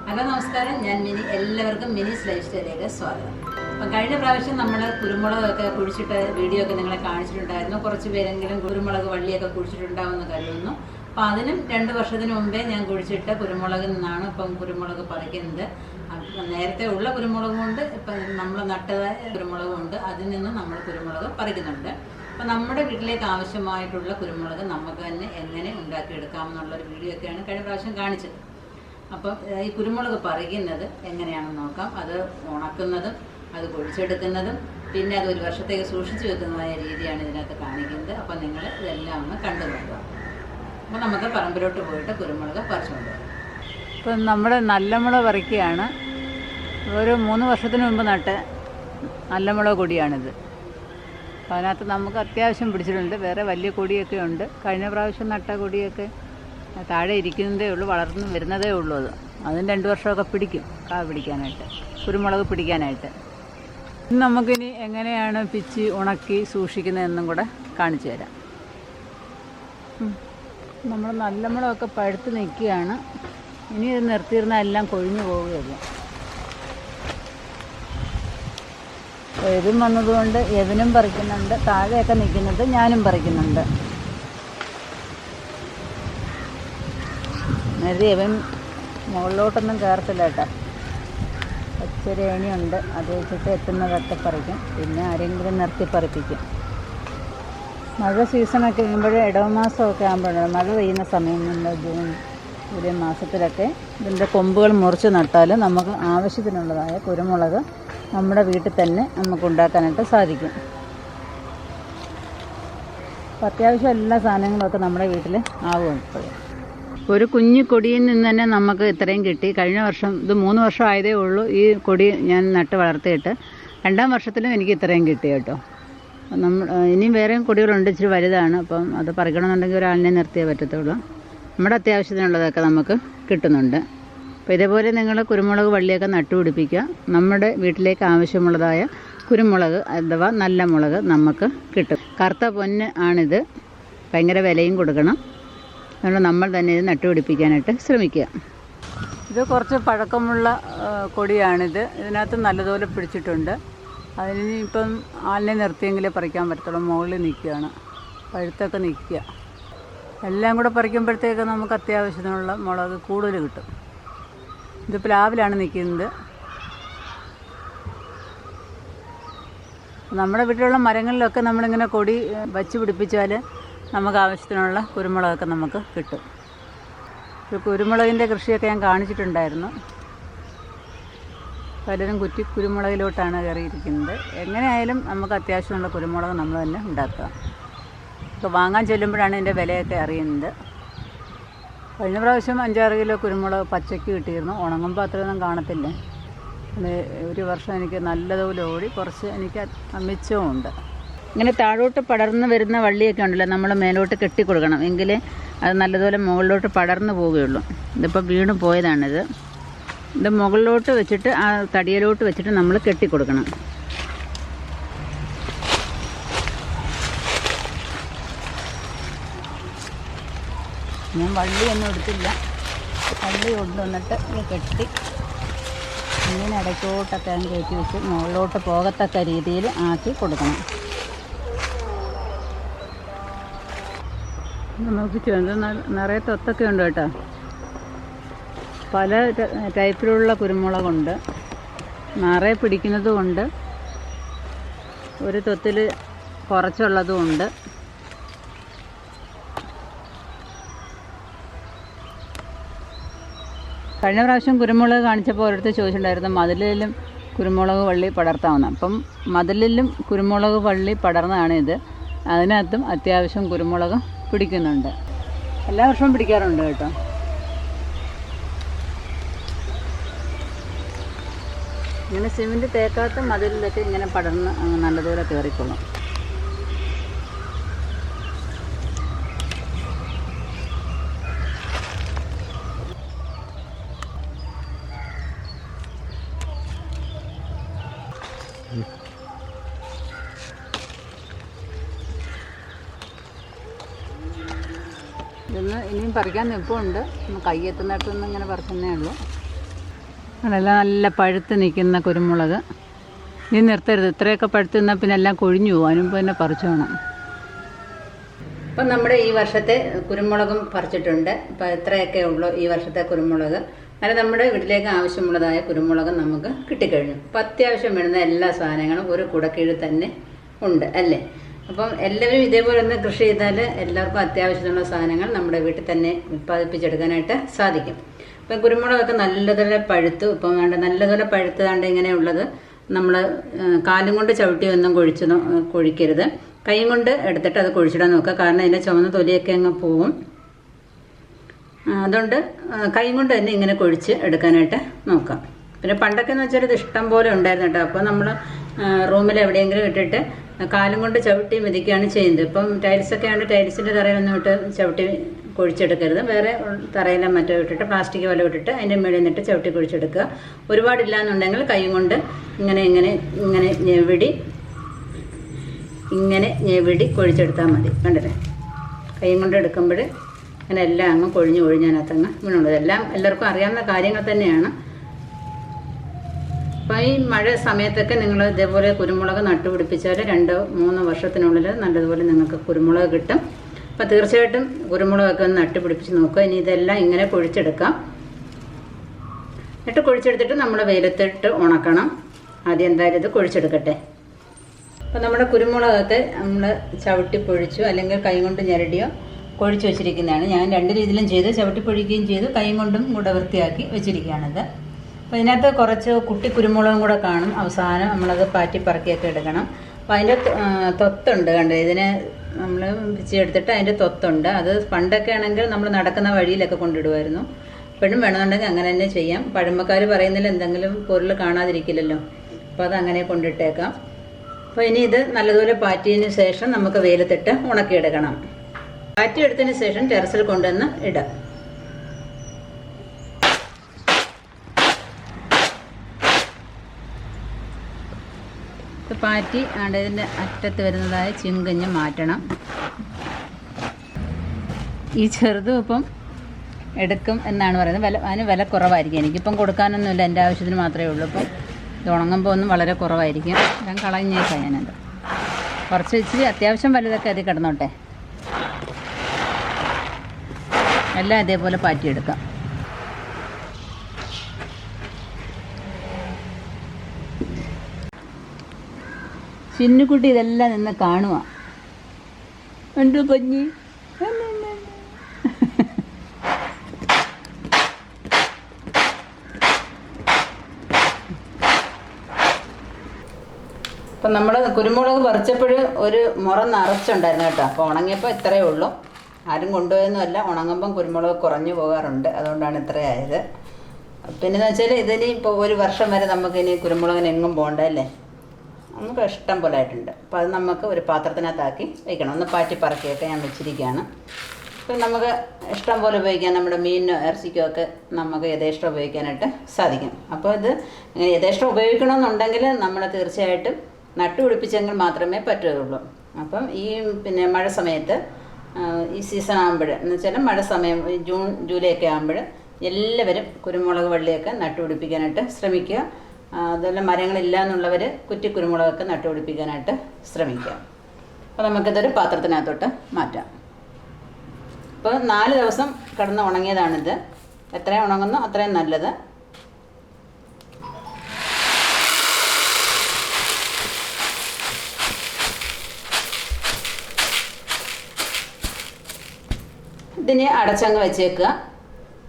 Hello നമസ്കാരം, ഞാൻ mini. എല്ലാവർക്കും മിനീസ് ലൈഫ് സ്റ്റൈലിലേക്ക് സ്വാഗതം. അപ്പം കഴിഞ്ഞ പ്രാവശ്യം നമ്മൾ കുരുമുളകൊക്കെ കുഴിച്ചിട്ട് വീഡിയോ ഒക്കെ നിങ്ങളെ കാണിച്ചിട്ടുണ്ടായിരുന്നു. കുറച്ച് പേരെങ്കിലും കുരുമുളക് വള്ളിയൊക്കെ കുഴിച്ചിട്ടുണ്ടാവുമെന്ന് കരുതുന്നു. അപ്പം അതിനും 2 വർഷത്തിന് മുമ്പേ ഞാൻ കുഴിച്ചിട്ട കുരുമുളകിൽ നിന്നാണ് ഇപ്പം കുരുമുളക് പറിക്കുന്നത്. നേരത്തെ ഉള്ള കുരുമുളകുമുണ്ട്, ഇപ്പം നമ്മൾ നട്ടതായ കുരുമുളകുമുണ്ട്. അതിൽ നിന്ന് നമ്മൾ കുരുമുളക് പറിക്കുന്നുണ്ട്. അപ്പം നമ്മുടെ വീട്ടിലേക്ക് ആവശ്യമായിട്ടുള്ള കുരുമുളക് നമുക്ക് തന്നെ എങ്ങനെ ഉണ്ടാക്കിയെടുക്കാമെന്നുള്ളൊരു വീഡിയോ ഒക്കെയാണ് കഴിഞ്ഞ പ്രാവശ്യം കാണിച്ചത്. അപ്പം ഈ കുരുമുളക് പറിക്കുന്നത് എങ്ങനെയാണെന്ന് നോക്കാം. അത് ഉണക്കുന്നതും അത് പൊടിച്ചെടുക്കുന്നതും പിന്നെ അത് 1 വർഷത്തേക്ക് സൂക്ഷിച്ചു വെക്കുന്നതായ രീതിയാണ് ഇതിനകത്ത് കാണിക്കുന്നത്. അപ്പം നിങ്ങൾ ഇതെല്ലാം ഒന്ന് കണ്ടു നോക്കുക. അപ്പോൾ നമുക്ക് പറമ്പിലോട്ട് പോയിട്ട് കുരുമുളക് പറിച്ചുകൊണ്ട് വരാം. ഇപ്പം നമ്മുടെ നല്ല മുളക് പറിക്കുകയാണ്. ഒരു 3 വർഷത്തിന് മുമ്പ് നട്ട നല്ല മുളക് കൊടിയാണിത്. അപ്പോൾ അതിനകത്ത് നമുക്ക് അത്യാവശ്യം പിടിച്ചിട്ടുണ്ട്. വേറെ വലിയ കൊടിയൊക്കെ ഉണ്ട്. കഴിഞ്ഞ പ്രാവശ്യം നട്ട കൊടിയൊക്കെ താഴെ ഇരിക്കുന്നതേ ഉള്ളൂ, വളർന്നു വരുന്നതേ ഉള്ളൂ. അതിന് 2 വർഷമൊക്കെ പിടിക്കും കാ പിടിക്കാനായിട്ട്, കുരുമുളക് പിടിക്കാനായിട്ട്. ഇന്ന് നമുക്കിനി എങ്ങനെയാണ് പിച്ചി ഉണക്കി സൂക്ഷിക്കുന്നതെന്നും കൂടെ കാണിച്ചു തരാം. നമ്മൾ നല്ല മുളകൊക്കെ പഴുത്ത് നിൽക്കുകയാണ്. ഇനി ഇത് നിർത്തിയിരുന്നാൽ എല്ലാം കൊഴിഞ്ഞു പോവുകയുള്ളൂ. എതും വന്നതുകൊണ്ട് എവനും പറിക്കുന്നുണ്ട്, താഴെയൊക്കെ നിൽക്കുന്നത് ഞാനും പറിക്കുന്നുണ്ട്. നേരത്തെ ഇവൻ മുകളിലോട്ടൊന്നും കയറത്തില്ല കേട്ടോ. ഒച്ചൊരു ഏണിയുണ്ട്, അത് വെച്ചിട്ട് എത്തുന്നതൊക്കെ പറിക്കും. പിന്നെ ആരെങ്കിലും നിർത്തി പറിപ്പിക്കും. മഴ സീസണൊക്കെ കഴിയുമ്പോൾ ഇടവമാസമൊക്കെ ആകുമ്പോഴാണ് മഴ പെയ്യുന്ന സമയം, ജൂൺ ജൂലൈ മാസത്തിലൊക്കെ ഇതിൻ്റെ കൊമ്പുകൾ മുറിച്ച് നട്ടാൽ നമുക്ക് ആവശ്യത്തിനുള്ളതായ കുരുമുളക് നമ്മുടെ വീട്ടിൽ തന്നെ നമുക്ക് ഉണ്ടാക്കാനായിട്ട് സാധിക്കും. അപ്പോൾ അത്യാവശ്യം എല്ലാ സാധനങ്ങളൊക്കെ നമ്മുടെ വീട്ടിൽ ആവും. ഇപ്പോഴും ഒരു കുഞ്ഞു കൊടിയിൽ നിന്ന് തന്നെ നമുക്ക് ഇത്രയും കിട്ടി. കഴിഞ്ഞ വർഷം ഇത് 3 വർഷം ആയതേ ഉള്ളൂ ഈ കൊടി ഞാൻ നട്ട് വളർത്തിയിട്ട്. 2ാം വർഷത്തിലും എനിക്ക് ഇത്രയും കിട്ടി കേട്ടോ. ഇനിയും വേറെയും കൊടികളുണ്ട്, ഇച്ചിരി വലുതാണ്. അപ്പം അത് പറിക്കണമെന്നുണ്ടെങ്കിൽ ഒരാളിനെ നിർത്തിയേ പറ്റത്തുള്ളൂ. നമ്മുടെ അത്യാവശ്യത്തിനുള്ളതൊക്കെ നമുക്ക് കിട്ടുന്നുണ്ട്. അപ്പോൾ ഇതേപോലെ നിങ്ങൾ കുരുമുളക് വള്ളിയൊക്കെ നട്ടുപിടിപ്പിക്കുക. നമ്മുടെ വീട്ടിലേക്ക് ആവശ്യമുള്ളതായ കുരുമുളക് അഥവാ നല്ല മുളക് നമുക്ക് കിട്ടും. കറുത്ത പൊന്ന് ആണിത്, ഭയങ്കര വിലയും കൊടുക്കണം. അതുകൊണ്ട് നമ്മൾ തന്നെ ഇത് നട്ടുപിടിപ്പിക്കാനായിട്ട് ശ്രമിക്കുക. ഇത് കുറച്ച് പഴക്കമുള്ള കൊടിയാണിത്. ഇതിനകത്ത് നല്ലതുപോലെ പിടിച്ചിട്ടുണ്ട്. അതിന് ഇപ്പം ആളിനെ നിർത്തിയെങ്കിലേ പറിക്കാൻ പറ്റത്തുള്ളൂ. മുകളിൽ നിൽക്കുകയാണ്, പഴുത്തൊക്കെ നിൽക്കുക. എല്ലാം കൂടെ പറിക്കുമ്പോഴത്തേക്ക് നമുക്ക് അത്യാവശ്യത്തിനുള്ള മുളക് കൂടുതൽ കിട്ടും. ഇത് പ്ലാവിലാണ് നിൽക്കുന്നത്. നമ്മുടെ വീട്ടിലുള്ള മരങ്ങളിലൊക്കെ നമ്മളിങ്ങനെ കൊടി വച്ച് പിടിപ്പിച്ചാൽ നമുക്ക് ആവശ്യത്തിനുള്ള കുരുമുളകൊക്കെ നമുക്ക് കിട്ടും. കുരുമുളകിൻ്റെ കൃഷിയൊക്കെ ഞാൻ കാണിച്ചിട്ടുണ്ടായിരുന്നു. പലരും കുരുമുളകിലോട്ടാണ് കയറിയിരിക്കുന്നത്. എങ്ങനെയായാലും നമുക്ക് അത്യാവശ്യമുള്ള കുരുമുളക് നമ്മൾ തന്നെ ഉണ്ടാക്കുക. ഇപ്പോൾ വാങ്ങാൻ ചെല്ലുമ്പോഴാണ് ഇതിൻ്റെ വിലയൊക്കെ അറിയുന്നത്. കഴിഞ്ഞ പ്രാവശ്യം 5-6 കിലോ കുരുമുളക് പച്ചയ്ക്ക് കിട്ടിയിരുന്നു. ഉണങ്ങുമ്പോൾ അത്രയൊന്നും കാണത്തില്ല. 1 വർഷം എനിക്ക് നല്ലതുപോലെ ഓടി, കുറച്ച് എനിക്ക് മിച്ചവും ഉണ്ട്. ഇങ്ങനെ താഴോട്ട് പടർന്ന് വരുന്ന വള്ളിയൊക്കെ ഉണ്ടല്ലോ, നമ്മൾ മേലോട്ട് കെട്ടിക്കൊടുക്കണം, എങ്കിലേ അത് നല്ലതുപോലെ മുകളിലോട്ട് പടർന്നു പോവുകയുള്ളൂ. ഇതിപ്പോൾ വീണ് പോയതാണിത്. ഇത് മുകളിലോട്ട് വെച്ചിട്ട് ആ തടിയിലോട്ട് വെച്ചിട്ട് നമ്മൾ കെട്ടിക്കൊടുക്കണം. ഞാൻ വള്ളിയൊന്നും എടുത്തില്ല, വള്ളി കൊണ്ടുവന്നിട്ട് കെട്ടി ഇങ്ങനെ ഇടയ്ക്കോട്ടൊക്കെ കയറ്റി വെച്ച് മുകളിലോട്ട് പോകത്തക്ക രീതിയിൽ ആക്കി കൊടുക്കണം. നമുക്ക് നിറയെ തൊത്തൊക്കെ ഉണ്ട് കേട്ടോ. പല ടൈപ്പിലുള്ള കുരുമുളകുണ്ട്. നിറയെ പിടിക്കുന്നതുമുണ്ട്, ഒരു തൊത്തിൽ കുറച്ചുള്ളതുമുണ്ട്. കഴിഞ്ഞ പ്രാവശ്യം കുരുമുളക് കാണിച്ചപ്പോൾ ഓരോരുത്തർ ചോദിച്ചിട്ടുണ്ടായിരുന്നു മതിലിലും കുരുമുളക് വള്ളി പടർത്താവുന്ന. അപ്പം മതിലിലും കുരുമുളക് വള്ളി പടർന്നതാണ് ഇത്. അതിനകത്തും അത്യാവശ്യം കുരുമുളക് പിടിക്കുന്നുണ്ട്. എല്ലാ വർഷവും പിടിക്കാറുണ്ട് കേട്ടോ. ഇങ്ങനെ സിമെൻറ്റ് തേക്കാത്ത മതിലിലൊക്കെ ഇങ്ങനെ പടർന്ന് നല്ലതുപോലെ കയറിക്കൊള്ളും. ഇതൊന്ന് ഇനിയും പറിക്കാൻ നിൽപ്പുണ്ട്. കൈ എത്തുന്നിടത്തൊന്നും ഇങ്ങനെ പറിക്കുന്നേ ഉള്ളൂ. അതെല്ലാം നല്ല പഴുത്ത് നിൽക്കുന്ന കുരുമുളക്. നീ നിർത്തരുത്, ഇത്രയൊക്കെ പഴുത്ത് നിന്നാൽ പിന്നെ എല്ലാം കൊഴിഞ്ഞു പോകും. അതിന് മുമ്പ് തന്നെ പറിച്ചു വേണം. അപ്പം നമ്മുടെ ഈ വർഷത്തെ കുരുമുളകും പറിച്ചിട്ടുണ്ട്. അപ്പം ഇത്രയൊക്കെ ഉള്ളൂ ഈ വർഷത്തെ കുരുമുളക്. അങ്ങനെ നമ്മുടെ വീട്ടിലേക്ക് ആവശ്യമുള്ളതായ കുരുമുളക് നമുക്ക് കിട്ടിക്കഴിഞ്ഞു. അപ്പം അത്യാവശ്യം വേണ്ടുന്ന എല്ലാ സാധനങ്ങളും ഒരു കുടക്കീഴിൽ തന്നെ ഉണ്ട് അല്ലേ. അപ്പം എല്ലാവരും ഇതേപോലെ ഒന്ന് കൃഷി ചെയ്താൽ എല്ലാവർക്കും അത്യാവശ്യമുള്ള സാധനങ്ങൾ നമ്മുടെ വീട്ടിൽ തന്നെ ഉൽപ്പാദിപ്പിച്ചെടുക്കാനായിട്ട് സാധിക്കും. ഇപ്പം കുരുമുളകൊക്കെ നല്ലതുപോലെ പഴുത്തു. ഇപ്പം നല്ലതുപോലെ പഴുത്തതാണ്ട് ഇങ്ങനെയുള്ളത് നമ്മൾ കാലും കൊണ്ട് ചവിട്ടി ഒന്നും കൊഴിക്കരുത്. കൈ കൊണ്ട് എടുത്തിട്ട് അത് കുഴിച്ചിടാൻ നോക്കുക. കാരണം അതിൻ്റെ ചുവന്ന തൊലിയൊക്കെ അങ്ങ് പോവും. അതുകൊണ്ട് കൈ കൊണ്ട് തന്നെ ഇങ്ങനെ കുഴിച്ച് എടുക്കാനായിട്ട് നോക്കാം. പിന്നെ പണ്ടൊക്കെ എന്ന് വെച്ചാൽ ഇത് ഇഷ്ടം പോലെ ഉണ്ടായിരുന്നു കേട്ടോ. അപ്പോൾ നമ്മൾ റൂമിൽ എവിടെയെങ്കിലും ഇട്ടിട്ട് കാലും കൊണ്ട് ചവിട്ടി മെതിക്കുകയാണ് ചെയ്യുന്നത്. ഇപ്പം ടൈൽസൊക്കെ ആണെങ്കിൽ ടൈൽസിൻ്റെ തറയിലൊന്നും ഇട്ട് ചവിട്ടി കുഴിച്ചെടുക്കരുത്. വേറെ തറയിലോ മറ്റോ ഇട്ടിട്ട് പ്ലാസ്റ്റിക് വല ഇട്ടിട്ട് അതിൻ്റെ മുകളിൽ നിന്നിട്ട് ചവിട്ടി കുഴിച്ചെടുക്കുക. ഒരുപാടില്ല എന്നുണ്ടെങ്കിൽ കൈ കൊണ്ട് ഇങ്ങനെ ഞെവിടി കുഴിച്ചെടുത്താൽ മതി. കണ്ടില്ലേ, കൈ കൊണ്ട് എടുക്കുമ്പോൾ അങ്ങനെ എല്ലാം അങ്ങ് കൊഴിഞ്ഞതിനകത്തങ്ങ് വീണുള്ളൂ. ഇതെല്ലാം എല്ലാവർക്കും അറിയാവുന്ന കാര്യങ്ങൾ തന്നെയാണ്. അപ്പോൾ ഈ മഴ സമയത്തൊക്കെ നിങ്ങൾ ഇതേപോലെ കുരുമുളക് നട്ടുപിടിപ്പിച്ചാൽ 2-3 വർഷത്തിനുള്ളിൽ നല്ലതുപോലെ നിങ്ങൾക്ക് കുരുമുളക് കിട്ടും. അപ്പോൾ തീർച്ചയായിട്ടും കുരുമുളകൊക്കെ ഒന്ന് നട്ടുപിടിപ്പിച്ച് നോക്കുക. ഇനി ഇതെല്ലാം ഇങ്ങനെ കുഴിച്ചെടുക്കാം. എന്നിട്ട് കുഴിച്ചെടുത്തിട്ട് നമ്മൾ വെയിലത്തിട്ട് ഉണക്കണം. ആദ്യം എന്തായാലും ഇത് കുഴിച്ചെടുക്കട്ടെ. അപ്പോൾ നമ്മുടെ കുരുമുളകൊക്കെ നമ്മൾ ചവിട്ടി പൊഴിച്ചു, അല്ലെങ്കിൽ കൈ കൊണ്ട് ഞെരടിയോ കൊഴിച്ച് വെച്ചിരിക്കുന്നതാണ്. ഞാൻ 2 രീതിയിലും ചെയ്ത് ചവിട്ടി പൊഴിക്കുകയും ചെയ്തു, കൈ കൊണ്ടും കൂടെ വൃത്തിയാക്കി വെച്ചിരിക്കുകയാണിത്. അപ്പോൾ ഇതിനകത്ത് കുറച്ച് കുട്ടി കുരുമുളകും കൂടെ കാണും. അവസാനം നമ്മളത് പാറ്റി പറക്കിയൊക്കെ എടുക്കണം. അപ്പോൾ അതിൻ്റെ തൊത്തുണ്ട് കണ്ട്, ഇതിനെ നമ്മൾ പിച്ചെടുത്തിട്ട് അതിൻ്റെ തൊത്തുണ്ട്. അത് പണ്ടൊക്കെ ആണെങ്കിൽ നമ്മൾ നടക്കുന്ന വഴിയിലൊക്കെ കൊണ്ടിടുമായിരുന്നു. ഇപ്പോഴും വേണമെന്നുണ്ടെങ്കിൽ അങ്ങനെ തന്നെ ചെയ്യാം. പഴമക്കാർ പറയുന്നതിൽ എന്തെങ്കിലും പൊരുൾ കാണാതിരിക്കില്ലല്ലോ. അപ്പോൾ അത് അങ്ങനെ കൊണ്ടിട്ടേക്കാം. അപ്പോൾ ഇനി ഇത് നല്ലതുപോലെ പാറ്റിയതിന് ശേഷം നമുക്ക് വെയിലത്തിട്ട് ഉണക്കിയെടുക്കണം. പാറ്റിയെടുത്തതിന് ശേഷം ടെറസിൽ കൊണ്ടുവന്ന് ഇടാം. ഇത് പാറ്റി ഇതിൻ്റെ അറ്റത്ത് വരുന്നതായ ചിങ്കഞ്ഞ് മാറ്റണം. ഈ ചെറുതും ഇപ്പം എടുക്കും എന്നാണ് പറയുന്നത്. അതിന് വില കുറവായിരിക്കും. എനിക്കിപ്പം കൊടുക്കാനൊന്നുമില്ല, എൻ്റെ ആവശ്യത്തിന് മാത്രമേ ഉള്ളൂ. ഇപ്പം ഇത് ഉണങ്ങുമ്പോൾ ഒന്നും വളരെ കുറവായിരിക്കും. ഞാൻ കളഞ്ഞേക്കാം. ഞാനത് കുറച്ച് ഇച്ചിരി അത്യാവശ്യം വലുതൊക്കെ അതിൽ കിടന്നോട്ടെ. എല്ലാം ഇതേപോലെ പാറ്റിയെടുക്കാം. ചിന്നുകുട്ടി ഇതെല്ലാം നിന്ന് കാണുക. ഉണ്ട് പഞ്ഞി. അപ്പം നമ്മൾ കുരുമുളക് പറിച്ചപ്പോൾ ഒരു മുറ നിറച്ചുണ്ടായിരുന്നു കേട്ടോ. അപ്പോൾ ഉണങ്ങിയപ്പോൾ ഇത്രയേ ഉള്ളൂ. ആരും കൊണ്ടുപോയൊന്നുമല്ല. ഉണങ്ങുമ്പം കുരുമുളക് കുറഞ്ഞു പോകാറുണ്ട്, അതുകൊണ്ടാണ് ഇത്രയായത്. പിന്നെന്ന് വെച്ചാൽ ഇതിനി ഇപ്പോൾ 1 വർഷം വരെ നമുക്കിനി കുരുമുളകിന് എങ്ങും പോകണ്ടല്ലേ. നമുക്ക് ഇഷ്ടം പോലെ ആയിട്ടുണ്ട്. അപ്പോൾ അത് നമുക്ക് ഒരു പാത്രത്തിനകത്താക്കി വയ്ക്കണം. ഒന്ന് പാറ്റി പറക്കിയൊക്കെ ഞാൻ വെച്ചിരിക്കുകയാണ്. അപ്പം നമുക്ക് ഇഷ്ടം പോലെ ഉപയോഗിക്കാം. നമ്മുടെ മീനിനോ ഇറച്ചിക്കോ ഒക്കെ നമുക്ക് യഥേഷ്ടം ഉപയോഗിക്കാനായിട്ട് സാധിക്കും. അപ്പോൾ ഇത് ഇങ്ങനെ യഥേഷ്ടം ഉപയോഗിക്കണമെന്നുണ്ടെങ്കിൽ നമ്മൾ തീർച്ചയായിട്ടും നട്ടുപിടിപ്പിച്ചെങ്കിൽ മാത്രമേ പറ്റുകയുള്ളൂ. അപ്പം ഈ മഴ സമയത്ത് ഈ സീസൺ ആകുമ്പോൾ എന്ന് വെച്ചാൽ മഴ സമയം ജൂൺ ജൂലൈ ഒക്കെ ആകുമ്പോൾ എല്ലാവരും കുരുമുളക് വള്ളിയൊക്കെ നട്ടുപിടിപ്പിക്കാനായിട്ട് ശ്രമിക്കുക. അതുപോലെ മരങ്ങളില്ല എന്നുള്ളവർ കുറ്റി കുരുമുളകൊക്കെ നട്ടുപിടിപ്പിക്കാനായിട്ട് ശ്രമിക്കുക. അപ്പോൾ നമുക്കിതൊരു പാത്രത്തിനകത്തോട്ട് മാറ്റാം. ഇപ്പോൾ 4 ദിവസം കിടന്ന് ഉണങ്ങിയതാണിത്. എത്രയും ഉണങ്ങുന്നോ അത്രയും നല്ലത്. ഇതിനെ അടച്ചങ്ങ് വെച്ചേക്കുക.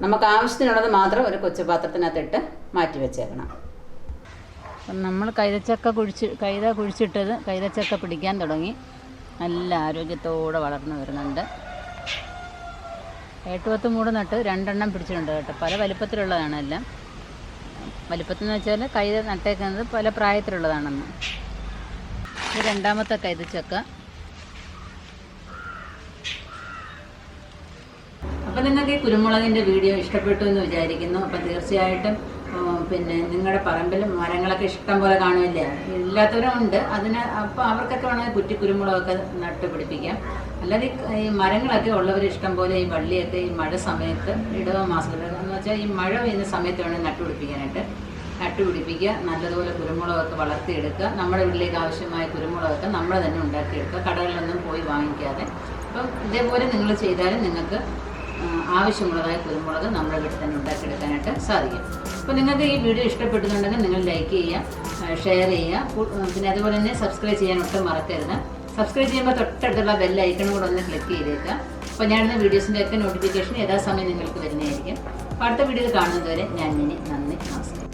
നമുക്ക് ആവശ്യത്തിനുള്ളത് മാത്രം ഒരു കൊച്ചു പാത്രത്തിനകത്തിട്ട് മാറ്റി വെച്ചേക്കണം. അപ്പം നമ്മൾ കൈത കുഴിച്ചിട്ടത് കൈതച്ചക്ക പിടിക്കാൻ തുടങ്ങി. നല്ല ആരോഗ്യത്തോടെ വളർന്നു വരുന്നുണ്ട്. 8-10 മൂട് നട്ട് 2 എണ്ണം പിടിച്ചിട്ടുണ്ട് കേട്ടോ. പല വലിപ്പത്തിലുള്ളതാണ് എല്ലാം. വലിപ്പത്തിൽ എന്ന് വെച്ചാൽ കൈത നട്ടേക്കുന്നത് പല പ്രായത്തിലുള്ളതാണെന്ന്. ഇത് 2ാമത്തെ കൈതച്ചക്ക. അപ്പം നിങ്ങൾക്ക് ഈ കുരുമുളകിൻ്റെ വീഡിയോ ഇഷ്ടപ്പെട്ടു എന്ന് വിചാരിക്കുന്നു. അപ്പം തീർച്ചയായിട്ടും പിന്നെ നിങ്ങളുടെ പറമ്പിൽ മരങ്ങളൊക്കെ ഇഷ്ടം പോലെ കാണുമില്ലേ, ഇല്ലാത്തവരും ഉണ്ട്. അപ്പോൾ അവർക്കൊക്കെ വേണമെങ്കിൽ കുറ്റി കുരുമുളകൊക്കെ നട്ട് പിടിപ്പിക്കാം. അല്ലാതെ ഈ മരങ്ങളൊക്കെ ഉള്ളവർ ഇഷ്ടം പോലെ ഈ വള്ളിയൊക്കെ ഈ മഴ സമയത്ത് ഇടവ മാസത്തിൽ എന്ന് വെച്ചാൽ ഈ മഴ പെയ്യുന്ന സമയത്ത് വേണമെങ്കിൽ നട്ടുപിടിപ്പിക്കുക. നല്ലതുപോലെ കുരുമുളകൊക്കെ വളർത്തിയെടുക്കുക. നമ്മുടെ വീട്ടിലേക്ക് ആവശ്യമായ കുരുമുളകൊക്കെ നമ്മൾ തന്നെ ഉണ്ടാക്കിയെടുക്കുക, കടകളിലൊന്നും പോയി വാങ്ങിക്കാതെ. അപ്പം ഇതേപോലെ നിങ്ങൾ ചെയ്താലും നിങ്ങൾക്ക് ആവശ്യമുള്ളതായ കുരുമുളക് നമ്മുടെ വീട്ടിൽ തന്നെ ഉണ്ടാക്കിയെടുക്കാനായിട്ട് സാധിക്കും. അപ്പോൾ നിങ്ങൾക്ക് ഈ വീഡിയോ ഇഷ്ടപ്പെട്ടുന്നുണ്ടെങ്കിൽ നിങ്ങൾ ലൈക്ക് ചെയ്യുക, ഷെയർ ചെയ്യുക, പിന്നെ അതുപോലെ തന്നെ സബ്സ്ക്രൈബ് ചെയ്യാൻ ഒട്ടും മറക്കരുത്. സബ്സ്ക്രൈബ് ചെയ്യുമ്പോൾ തൊട്ടടുത്തുള്ള ബെൽ ഐക്കണും കൂടെ ഒന്ന് ക്ലിക്ക് ചെയ്തേക്കുക. അപ്പോൾ ഞാനിടുന്ന വീഡിയോസിൻ്റെ ഒക്കെ നോട്ടിഫിക്കേഷൻ യഥാസമയം നിങ്ങൾക്ക് വരുന്നതായിരിക്കും. അപ്പോൾ അടുത്ത വീഡിയോ കാണുന്നതുവരെ ഞാൻ ഇനി നന്ദി, നമസ്കാരം.